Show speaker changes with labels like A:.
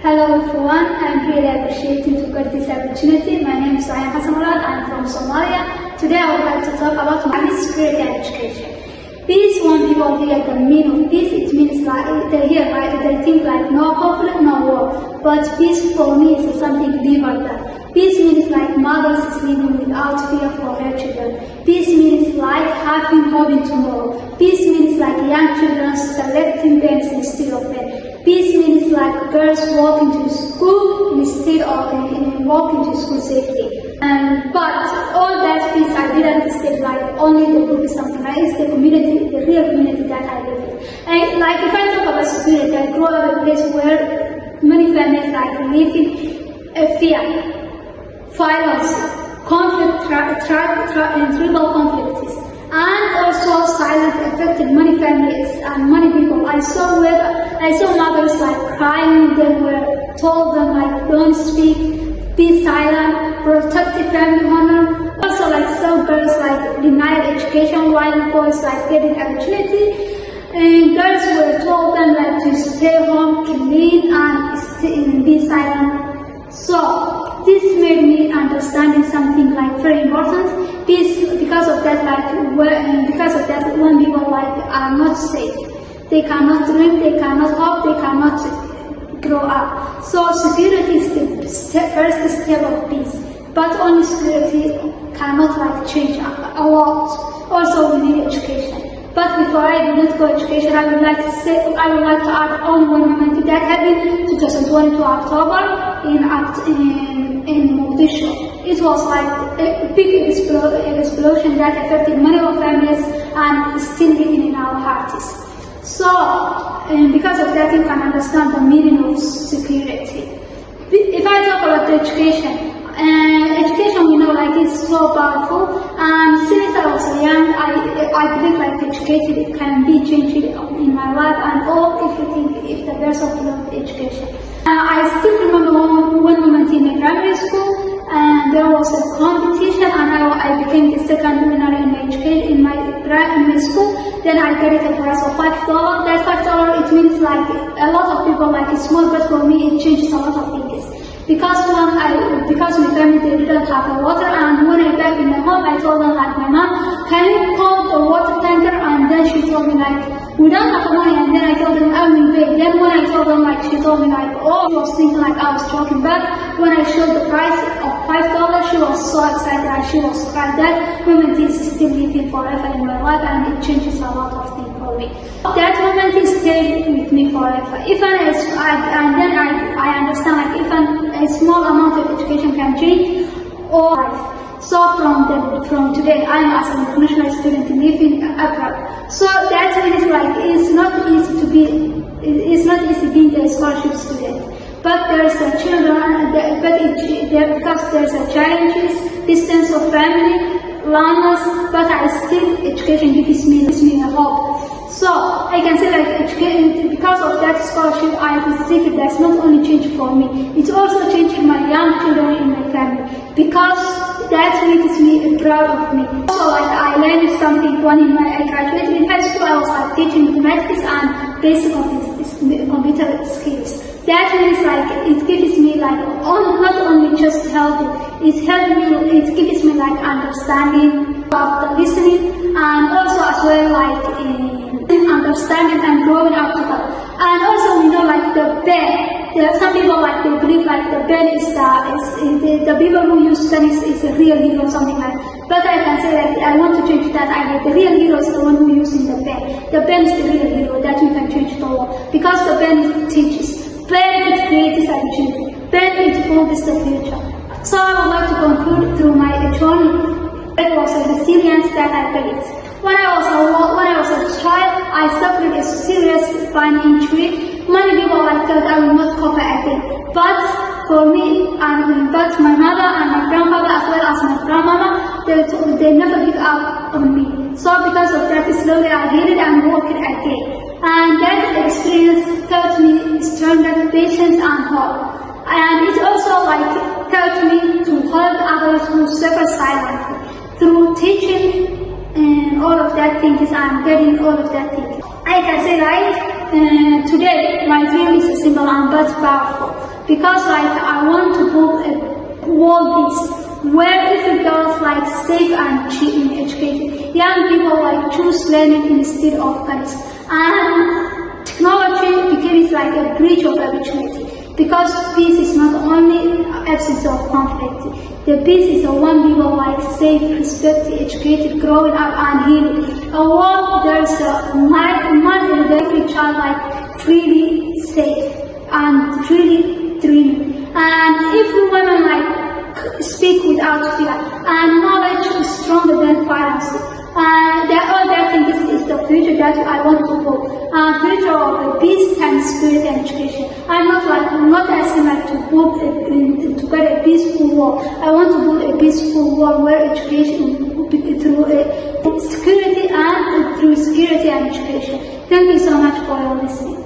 A: Hello everyone, I'm really appreciating to get this opportunity. My name is Ayan Olad. I'm from Somalia. Today I would like to talk about peace, security and education. Peace, when people hear the meaning of peace, it means like they think like no conflict, no war. But peace for me is something deeper than. Peace means like mothers is living without fear for her children. Peace means like having hope in tomorrow. Peace means like young children selecting parents instead of men. Peace means like girls walking to school instead of walking to school safely. But all that peace I didn't stay like only the group is something. It's the community, the real community that I live in. And like if I talk about security, I grew up in a place where many families like live in fear, violence, conflict, tribal conflicts, and also silence affected many families and many people. I saw mothers like crying. They were told them like don't speak, be silent, protect the family honor. Also like some girls like denied education while boys like getting opportunity. And girls were told them like to stay home, clean and be silent. So this made me understanding something like very important. Peace, because of that when people like are not safe, they cannot dream, they cannot hope, they cannot grow up. So security is the first step of peace. But only security cannot like change a lot. Also we need education. But before I did not go education, I would like to add only one moment that happened 2022 October in Mogadishu. It was like a big explosion that affected many of families and is still living in our hearts. So because of that you can understand the meaning of security. If I talk about the education, education we know like it's so powerful, and since I was young I believe like educated can be changed in my life and all if the person loved education. I still remember one moment in the primary school, and there was a competition and I became the second winner in my school. Then I got a prize of $5. That $5 it means like a lot of people like it's small, but for me it changes a lot of things. Because my family they didn't have water, and when I back in my home I told them like my mom, can you call the water tanker? And then she told me like we don't have money, and then I told them I will pay. Then when I told them like she told me like oh, she was thinking like I was joking, but when I showed the price of $5 she was so excited and she was crying. That moment is still living forever in my life and it changes a lot of things for me. That moment is stayed with me forever. I understand like even a small amount of education can change all life. So from today, I'm as an international student living abroad. So that means like it's not easy being a scholarship student. But there's a because there's a challenges, distance of family, loneliness. But education gives me a hope. So I can say like because of that scholarship I received, that's not only changed for me, it also changed my young children in my family, because that makes me proud of me. Also like I learned something when I graduated in high school. I was like teaching mathematics and basic computer skills. That means like it gives me like not only just helping, it gives me like understanding about the listening, and also as well like understanding and growing up together. And also we know like the pen. There are some people like they believe like the pen is the people who use pen is a real hero or something like that. But I can say like I want to change that idea. The real hero is the one who using the pen. The pen is the real hero that we can change the world, because the pen teaches. Pen it creates opportunity. Pen it builds the future. So I would like to conclude through my journey. It was a resilience that I built. When I was a child, I suffered a serious spine injury. Many people like that I will not cover again. But for me, but my mother and my grandfather as well as my grandmama, they never give up on me. So because of that, slowly I healed and worked again. And that experience taught me strength, patience and hope. And it also like taught me to help others who suffer silently. Through teaching and all of that things, I'm getting all of that things. I can say like today my dream is simple and but powerful. because like I want to build a world peace where every girl is like safe and educated. Young people like choose learning instead of guns, and technology becomes like a bridge of opportunity. Because peace is not only absence of conflict. The peace is the one people like safe, respected, educated, growing up and healing. A world there's a mind in every child like freely safe and freely dreaming. And if women like speak without fear, and knowledge is stronger than violence. I think this is the future that I want to build. Future of peace and security and education. I'm not asking like to build to get a peaceful world. I want to build a peaceful world where education will be through security and education. Thank you so much for your listening.